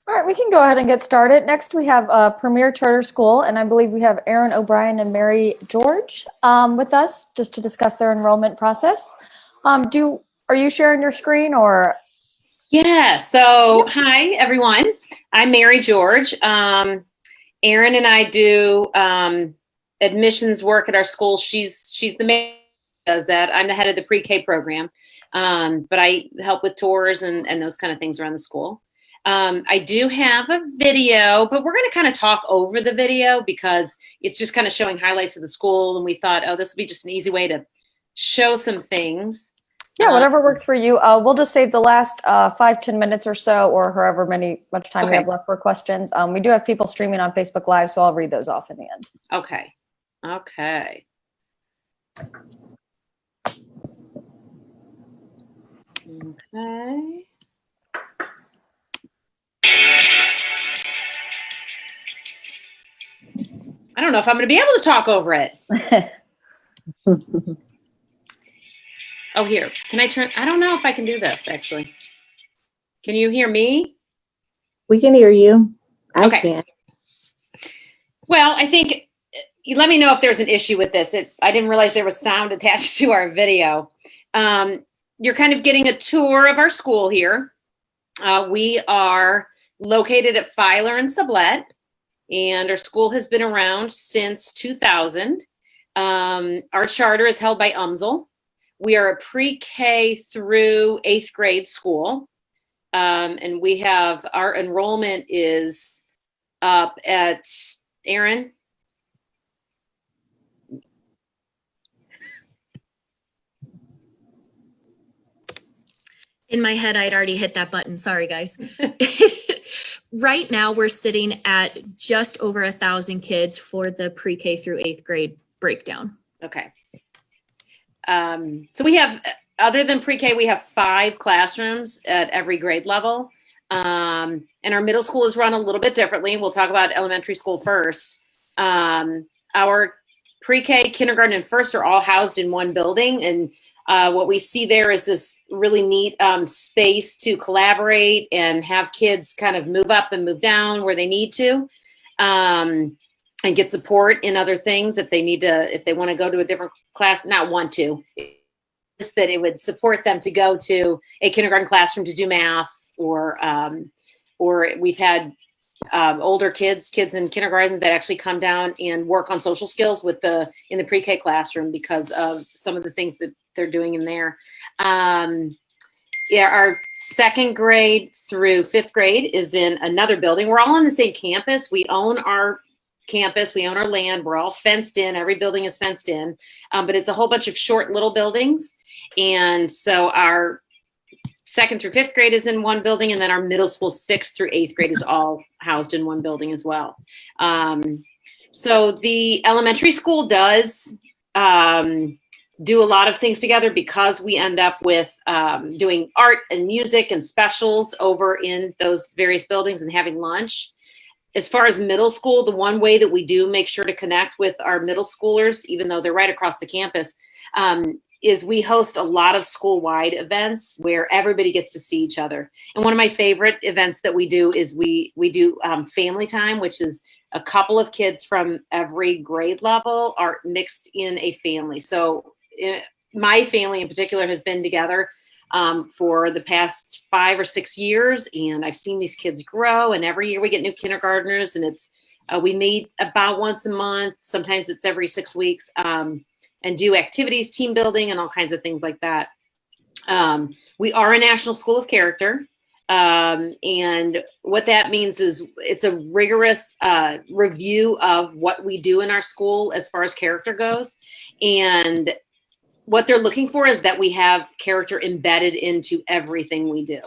All right, we can go ahead and get started. Next, we have Premier Charter School, and I believe we have Aaron O'Brien and Mary George with us just to discuss their enrollment process. Are you sharing your screen or? Yeah, so hi, everyone. I'm Mary George. Aaron and I do admissions work at our school. She's the main who does that. I'm the head of the pre-K program, but I help with tours and those kind of things around the school. I do have a video, but we're going to kind of talk over the video because it's just kind of showing highlights of the school. And we thought, oh, this would be just an easy way to show some things. Yeah, whatever works for you. We'll just save the last 5-10 minutes or so, or however much time we have left for questions. We do have people streaming on Facebook Live, so I'll read those off in the end. Okay. I don't know if I'm going to be able to talk over it. Oh, here. Can I turn? I don't know if I can do this, actually. Can you hear me? We can hear you. I Okay. can. Well, I think, let me know if there's an issue with this. I didn't realize there was sound attached to our video. You're kind of getting a tour of our school here. We are located at Filer and Sublette, and our school has been around since 2000. Our charter is held by UMSL. We are a pre-K through 8th grade school. And we have, our enrollment is up at, Aaron? In my head, I'd already hit that button. Sorry, guys. Right now, we're sitting at just over 1,000 kids for the pre-K through 8th grade breakdown. Okay. So we have, other than pre-K, we have 5 classrooms at every grade level. And our middle school is run a little bit differently. We'll talk about elementary school first. Our pre-K, kindergarten, and first are all housed in one building. And what we see there is this really neat space to collaborate and have kids kind of move up and move down where they need to. And get support in other things if they need to, if they want to go to a different class, not want to, just that it would support them to go to a kindergarten classroom to do math, or we've had older kids in kindergarten that actually come down and work on social skills in the pre-K classroom because of some of the things that they're doing in there. Yeah, our 2nd grade through 5th grade is in another building. We're all on the same campus. We own our campus. We own our land. We're all fenced in. Every building is fenced in, but it's a whole bunch of short little buildings. And so our 2nd through 5th grade is in one building, and then our middle school 6th through 8th grade is all housed in one building as well. So the elementary school does do a lot of things together because we end up with doing art and music and specials over in those various buildings and having lunch. As far as middle school, the one way that we do make sure to connect with our middle schoolers, even though they're right across the campus, is we host a lot of school-wide events where everybody gets to see each other. And one of my favorite events that we do is we do family time, which is a couple of kids from every grade level are mixed in a family. So my family in particular has been together for the past 5 or 6 years, and I've seen these kids grow, and every year we get new kindergartners, and it's we meet about once a month, sometimes it's every 6 weeks, and do activities, team building, and all kinds of things like that. We are a National School of Character, and what that means is it's a rigorous review of what we do in our school as far as character goes, and what they're looking for is that we have character embedded into everything we do.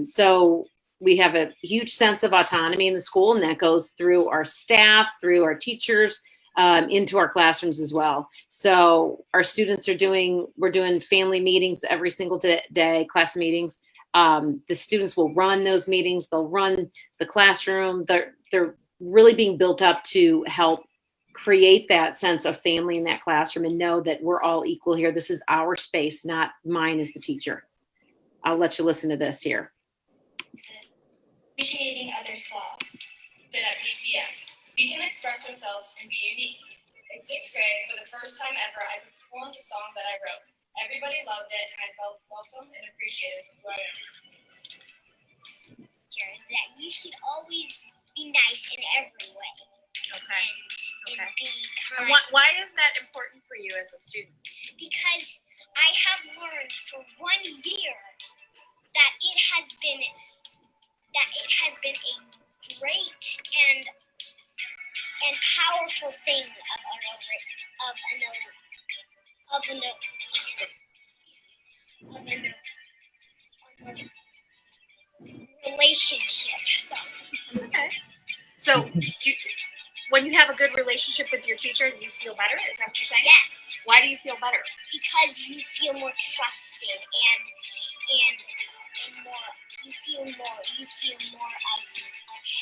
So we have a huge sense of autonomy in the school, and that goes through our staff, through our teachers, into our classrooms as well. So our students we're doing family meetings every single day, class meetings. The students will run those meetings. They'll run the classroom. They're really being built up to help create that sense of family in that classroom and know that we're all equal here. This is our space, not mine as the teacher. I'll let you listen to this here. appreciating others' flaws. Then at PCS, we can express ourselves and be unique. In 6th grade, for the first time ever, I performed a song that I wrote. Everybody loved it, and I felt welcome and appreciated for who I am. Is that you should always be nice in every way. Okay. And be kind. Why is that important for you as a student? Because I have learned for 1 year that it has been a great and powerful thing of a relationship. Okay. So when you have a good relationship with your teacher, you feel better? Is that what you're saying? Yes. Why do you feel better? Because you feel more trusted and more. You feel more of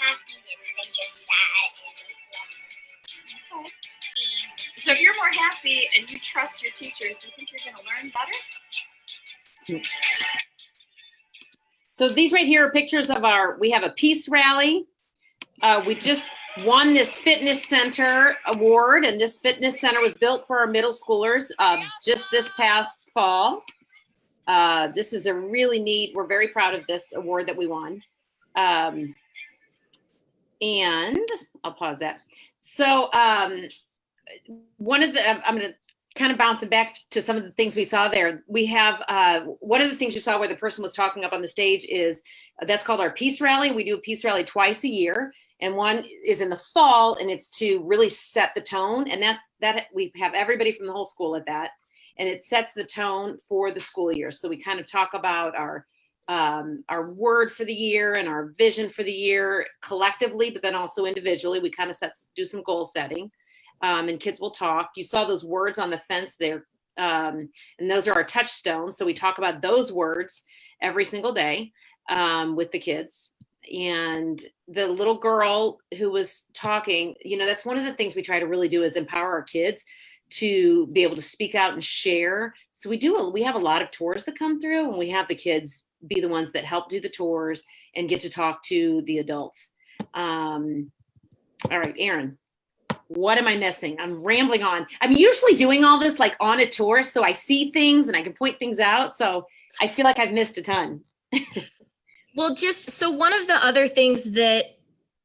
happiness than just sad. Okay. So if you're more happy and you trust your teachers, do you think you're going to learn better? So these right here are pictures of we have a peace rally. We just won this fitness center award, and this fitness center was built for our middle schoolers just this past fall. This is a really neat, we're very proud of this award that we won. And I'll pause that. So one of the, I'm going to kind of bouncing back to some of the things we saw there. We have one of the things you saw where the person was talking up on the stage is that's called our peace rally. We do a peace rally twice a year, and one is in the fall, and it's to really set the tone. And that we have everybody from the whole school at that, and it sets the tone for the school year. So we kind of talk about our word for the year and our vision for the year collectively, but then also individually. We kind of do some goal setting. And kids will talk. You saw those words on the fence there, and those are our touchstones. So we talk about those words every single day with the kids. And the little girl who was talking, that's one of the things we try to really do is empower our kids to be able to speak out and share. So we have a lot of tours that come through, and we have the kids be the ones that help do the tours and get to talk to the adults. All right, Erin. What am I missing? I'm rambling on. I'm usually doing all this like on a tour, so I see things and I can point things out. So I feel like I've missed a ton. Well, so one of the other things that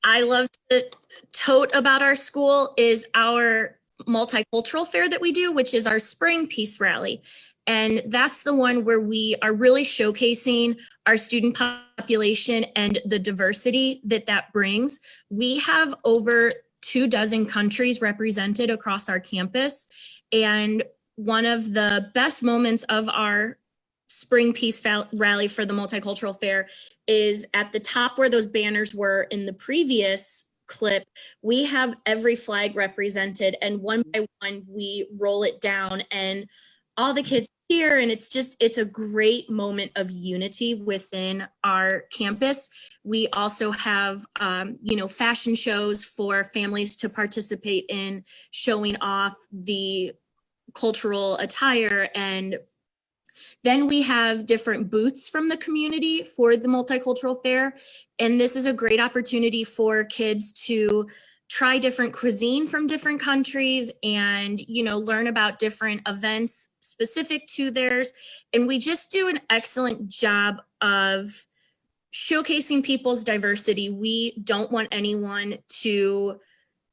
I love to tote about our school is our multicultural fair that we do, which is our spring peace rally. And that's the one where we are really showcasing our student population and the diversity that brings. We have over 24 countries represented across our campus. And one of the best moments of our spring peace rally for the multicultural fair is at the top where those banners were in the previous clip. We have every flag represented, and one by one we roll it down and all the kids here, and it's a great moment of unity within our campus. We also have fashion shows for families to participate in, showing off the cultural attire, and then we have different booths from the community for the multicultural fair, and this is a great opportunity for kids to try different cuisine from different countries and, learn about different events specific to theirs. And we just do an excellent job of showcasing people's diversity. We don't want anyone to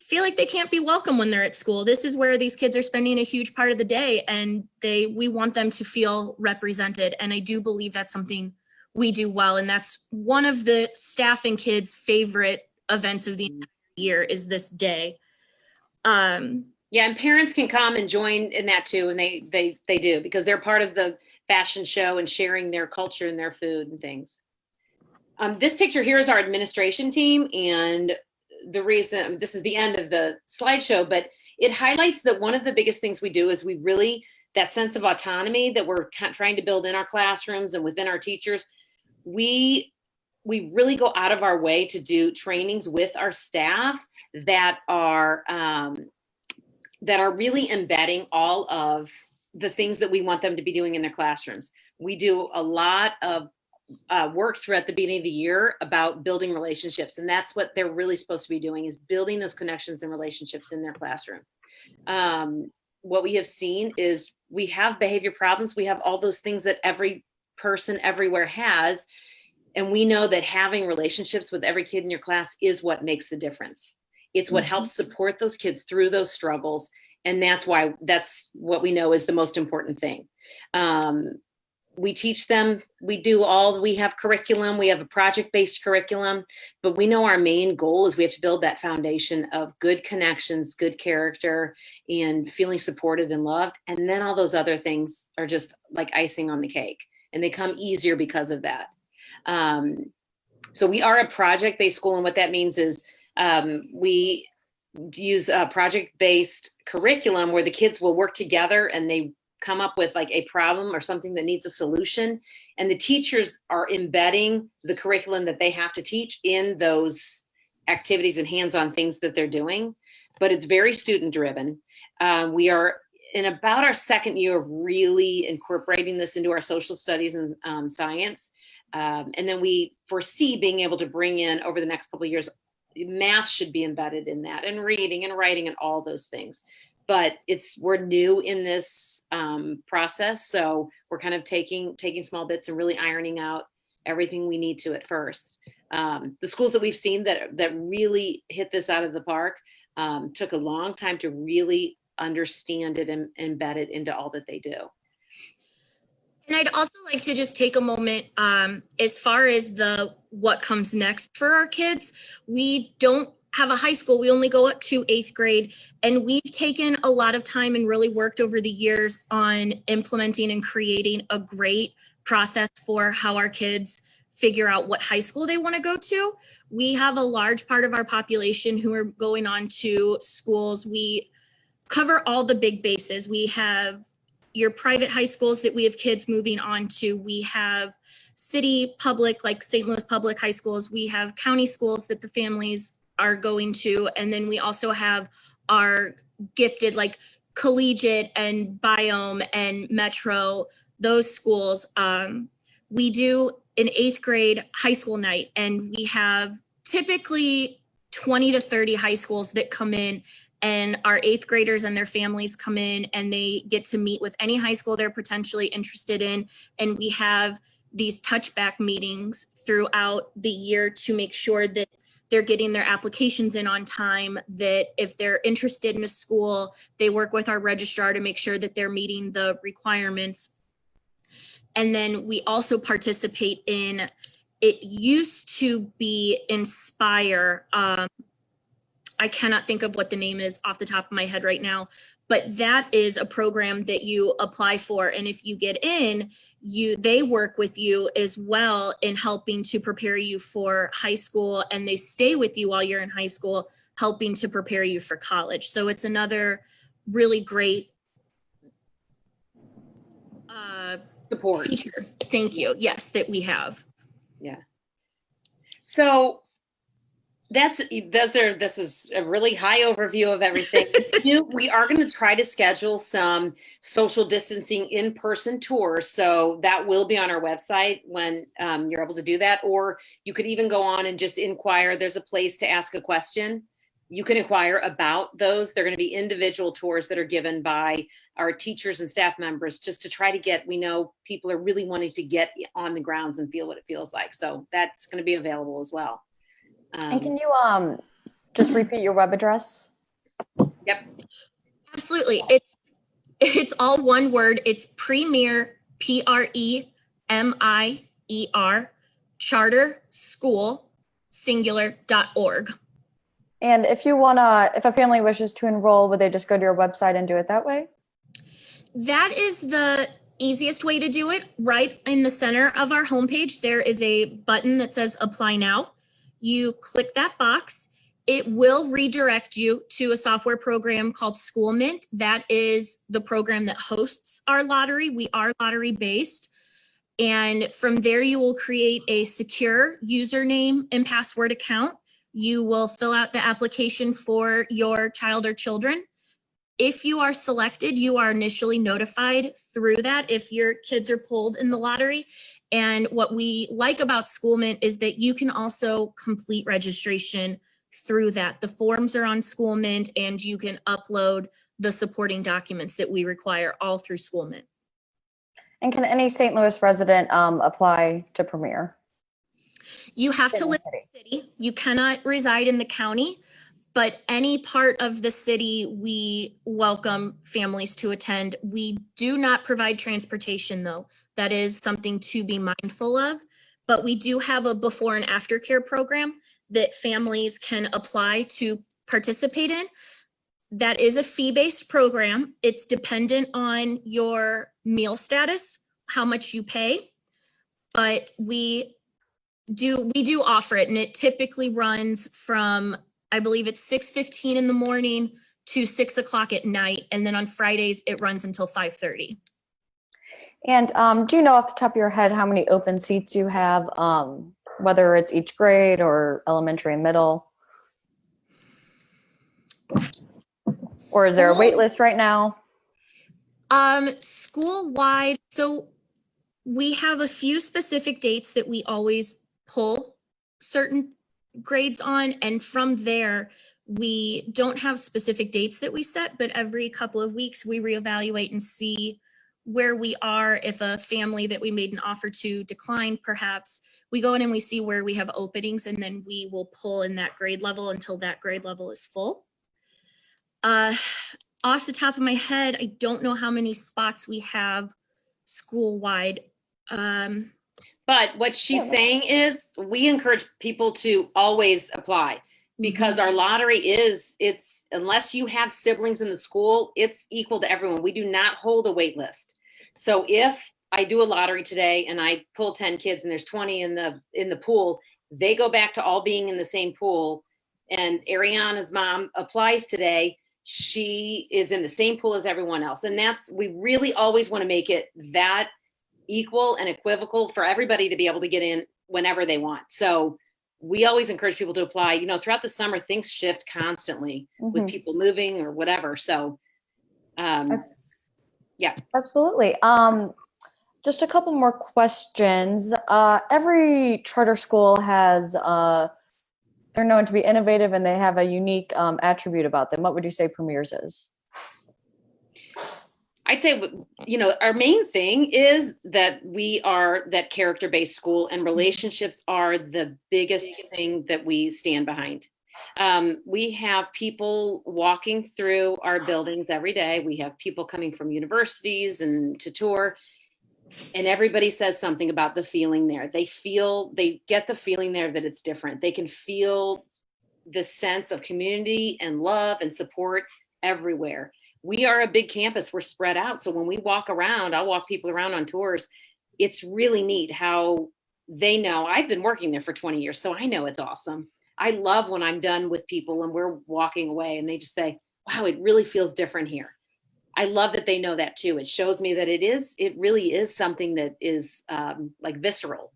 feel like they can't be welcome when they're at school. This is where these kids are spending a huge part of the day, and we want them to feel represented. And I do believe that's something we do well. And that's one of the staff and kids' favorite events of the entire year is this day. Yeah, and parents can come and join in that too, and they do, because they're part of the fashion show and sharing their culture and their food and things. This picture here is our administration team, and the reason, this is the end of the slideshow, but it highlights that one of the biggest things we do is we really, that sense of autonomy that we're trying to build in our classrooms and within our teachers, we really go out of our way to do trainings with our staff that are really embedding all of the things that we want them to be doing in their classrooms. We do a lot of work through at the beginning of the year about building relationships. And that's what they're really supposed to be doing, is building those connections and relationships in their classroom. What we have seen is we have behavior problems. We have all those things that every person everywhere has. And we know that having relationships with every kid in your class is what makes the difference. It's what helps support those kids through those struggles. And that's what we know is the most important thing. We teach them, we have curriculum, we have a project-based curriculum, but we know our main goal is we have to build that foundation of good connections, good character, and feeling supported and loved. And then all those other things are just like icing on the cake, and they come easier because of that. So we are a project-based school, and what that means is we use a project-based curriculum where the kids will work together and they come up with like a problem or something that needs a solution, and the teachers are embedding the curriculum that they have to teach in those activities and hands-on things that they're doing. But it's very student-driven. We are in about our second year of really incorporating this into our social studies and science. And then we foresee being able to bring in, over the next couple of years, math should be embedded in that, and reading and writing and all those things. But we're new in this process, so we're kind of taking small bits and really ironing out everything we need to at first. The schools that we've seen that really hit this out of the park took a long time to really understand it and embed it into all that they do. And I'd also like to just take a moment, as far as what comes next for our kids. We don't have a high school. We only go up to 8th grade, and we've taken a lot of time and really worked over the years on implementing and creating a great process for how our kids figure out what high school they want to go to. We have a large part of our population who are going on to schools. We cover all the big bases. We have your private high schools that we have kids moving on to. We have city public, like St. Louis public high schools. We have county schools that the families are going to. And then we also have our gifted, like collegiate and biome and metro, those schools. We do an 8th grade high school night, and we have typically 20 to 30 high schools that come in, and our 8th graders and their families come in and they get to meet with any high school they're potentially interested in. And we have these touchback meetings throughout the year to make sure that they're getting their applications in on time, that if they're interested in a school, they work with our registrar to make sure that they're meeting the requirements. And then we also participate in, it used to be Inspire. I cannot think of what the name is off the top of my head right now, but that is a program that you apply for. And if you get in, they work with you as well in helping to prepare you for high school, and they stay with you while you're in high school, helping to prepare you for college. So it's another really great support feature. Thank you. Yes, that we have. Yeah. So this is a really high overview of everything. We are going to try to schedule some social distancing in-person tours. So that will be on our website when you're able to do that. Or you could even go on and just inquire. There's a place to ask a question. You can inquire about those. They're going to be individual tours that are given by our teachers and staff members, just to try to we know people are really wanting to get on the grounds and feel what it feels like. So that's going to be available as well. And can you just repeat your web address? Yep. Absolutely. It's all one word. It's Premier, PREMIER, charter school, singular.org. And if a family wishes to enroll, would they just go to your website and do it that way? That is the easiest way to do it. Right in the center of our homepage, there is a button that says Apply Now. You click that box. It will redirect you to a software program called Schoolmint. That is the program that hosts our lottery. We are lottery based. And from there, you will create a secure username and password account. You will fill out the application for your child or children. If you are selected, you are initially notified through that if your kids are pulled in the lottery. And what we like about Schoolment is that you can also complete registration through that. The forms are on Schoolment, and you can upload the supporting documents that we require all through Schoolment. And can any St. Louis resident apply to Premier? You have to In the live in the city. You cannot reside in the county, but any part of the city, we welcome families to attend. We do not provide transportation, though. That is something to be mindful of. But we do have a before and after care program that families can apply to participate in. That is a fee-based program. It's dependent on your meal status, how much you pay, but we do offer it, and it typically runs from, I believe it's 6:15 in the morning to 6 o'clock at night, and then on Fridays it runs until 5:30. And do you know off the top of your head how many open seats you have, whether it's each grade or elementary and middle? Or is there a wait list right now? School-wide, so we have a few specific dates that we always pull certain grades on, and from there, we don't have specific dates that we set, but every couple of weeks we reevaluate and see where we are. If a family that we made an offer to declined, perhaps, we go in and we see where we have openings, and then we will pull in that grade level until that grade level is full. Off the top of my head, I don't know how many spots we have school-wide. But what she's saying is we encourage people to always apply, because our lottery it's unless you have siblings in the school, it's equal to everyone. We do not hold a wait list. So if I do a lottery today and I pull 10 kids and there's 20 in the pool, they go back to all being in the same pool. And Ariana's mom applies today. She is in the same pool as everyone else. And we really always want to make it that equal and equivocal for everybody to be able to get in whenever they want. So we always encourage people to apply. Throughout the summer, things shift constantly with people moving or whatever. So, yeah. Absolutely. Just a couple more questions. Every charter school has, they're known to be innovative and they have a unique attribute about them. What would you say Premier's is? I'd say, our main thing is that we are that character-based school, and relationships are the biggest thing that we stand behind. We have people walking through our buildings every day. We have people coming from universities and to tour, and everybody says something about the feeling there. They get the feeling there that it's different. They can feel the sense of community and love and support everywhere. We are a big campus. We're spread out. So when we walk around, I'll walk people around on tours. It's really neat how they know. I've been working there for 20 years, so I know it's awesome. I love when I'm done with people and we're walking away and they just say, wow, it really feels different here. I love that they know that too. It shows me that it really is something that is like visceral.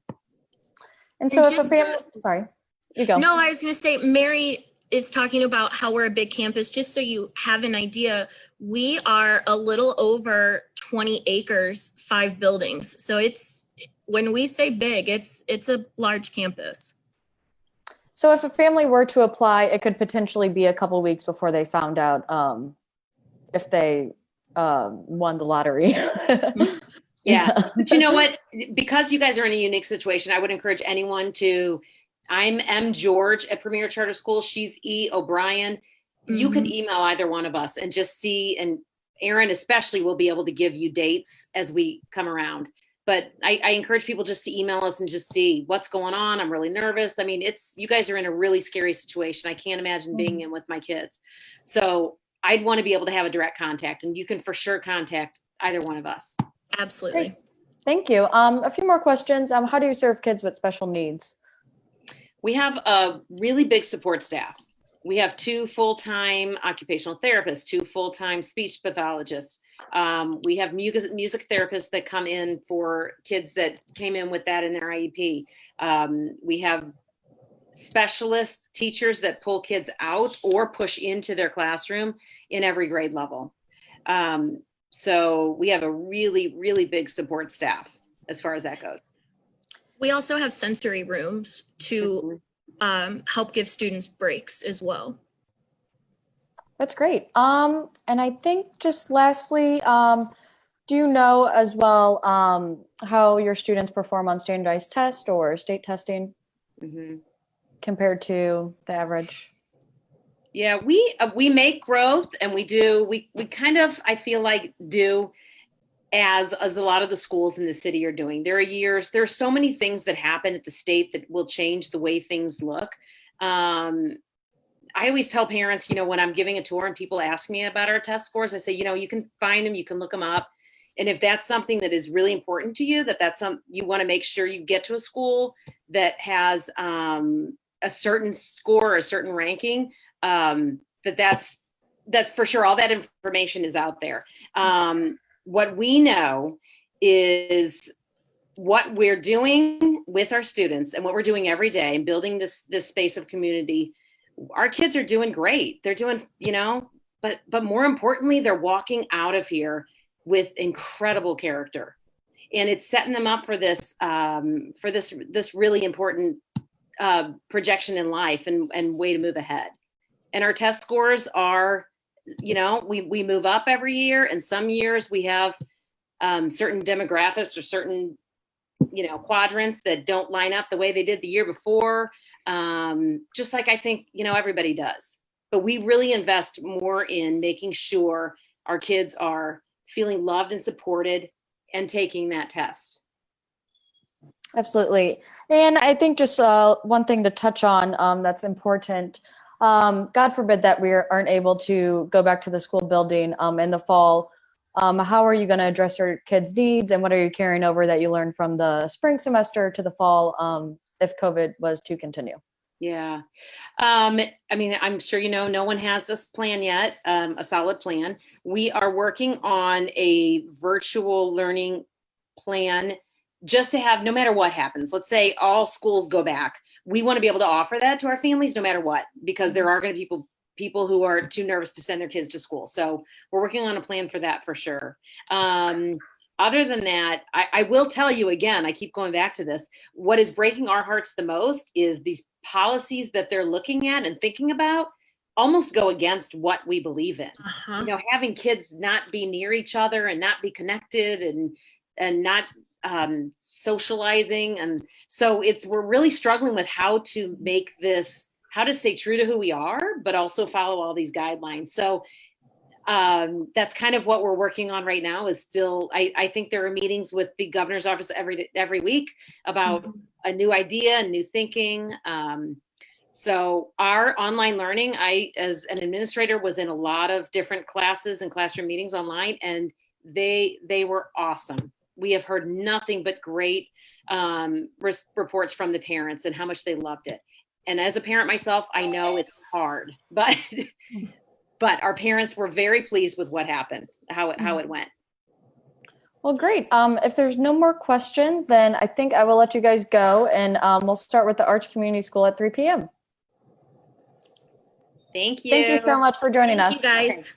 And so if a family, sorry, you go. No, I was going to say, Mary is talking about how we're a big campus. Just so you have an idea, we are a little over 20 acres, 5 buildings. So when we say big, it's a large campus. So if a family were to apply, it could potentially be a couple weeks before they found out if they won the lottery. Yeah. But you know what? Because you guys are in a unique situation, I would encourage anyone to, I'm M. George at Premier Charter School. She's E. O'Brien. You could email either one of us and just see, and Erin especially will be able to give you dates as we come around. But I encourage people just to email us and just see what's going on. I'm really nervous. I mean, you guys are in a really scary situation. I can't imagine being in with my kids. So I'd want to be able to have a direct contact, and you can for sure contact either one of us. Absolutely. Great. Thank you. A few more questions. How do you serve kids with special needs? We have a really big support staff. We have 2 full-time occupational therapists, 2 full-time speech pathologists. We have music therapists that come in for kids that came in with that in their IEP. We have specialist teachers that pull kids out or push into their classroom in every grade level. So we have a really, really big support staff as far as that goes. We also have sensory rooms to help give students breaks as well. That's great. And I think just lastly, do you know as well how your students perform on standardized tests or state testing compared to the average? Yeah, we make growth, and we kind of, I feel like, do as a lot of the schools in the city are doing. There are so many things that happen at the state that will change the way things look. I always tell parents, when I'm giving a tour and people ask me about our test scores, I say, you can find them, you can look them up. And if that's something that is really important to you, that's something you want to make sure you get to a school that has a certain score or a certain ranking, that's for sure. All that information is out there. What we know is what we're doing with our students and what we're doing every day and building this space of community. Our kids are doing great. They're doing, but more importantly, they're walking out of here with incredible character, and it's setting them up for this really important projection in life and way to move ahead. And our test scores are, we move up every year, and some years we have certain demographics or certain quadrants that don't line up the way they did the year before. Just like I think, everybody does. But we really invest more in making sure our kids are feeling loved and supported and taking that test. Absolutely. And I think just one thing to touch on that's important. God forbid that we aren't able to go back to the school building in the fall. How are you going to address your kids' needs, and what are you carrying over that you learned from the spring semester to the fall if COVID was to continue? Yeah. I'm sure no one has this plan yet, a solid plan. We are working on a virtual learning plan just to have, no matter what happens. Let's say all schools go back. We want to be able to offer that to our families no matter what, because there are going to be people who are too nervous to send their kids to school. So we're working on a plan for that for sure. Other than that, I will tell you again, I keep going back to this. What is breaking our hearts the most is these policies that they're looking at and thinking about almost go against what we believe in. Having kids not be near each other and not be connected and not socializing. And so we're really struggling with how to stay true to who we are, but also follow all these guidelines. So that's kind of what we're working on right now is still, I think there are meetings with the governor's office every week about a new idea and new thinking. So our online learning, I, as an administrator, was in a lot of different classes and classroom meetings online, and they were awesome. We have heard nothing but great reports from the parents and how much they loved it. And as a parent myself, I know it's hard, but our parents were very pleased with what happened, how it went. Well, great. If there's no more questions, then I think I will let you guys go, and we'll start with the Arch Community School at 3 p.m. Thank you. Thank you so much for joining us. Thank you, guys. Okay.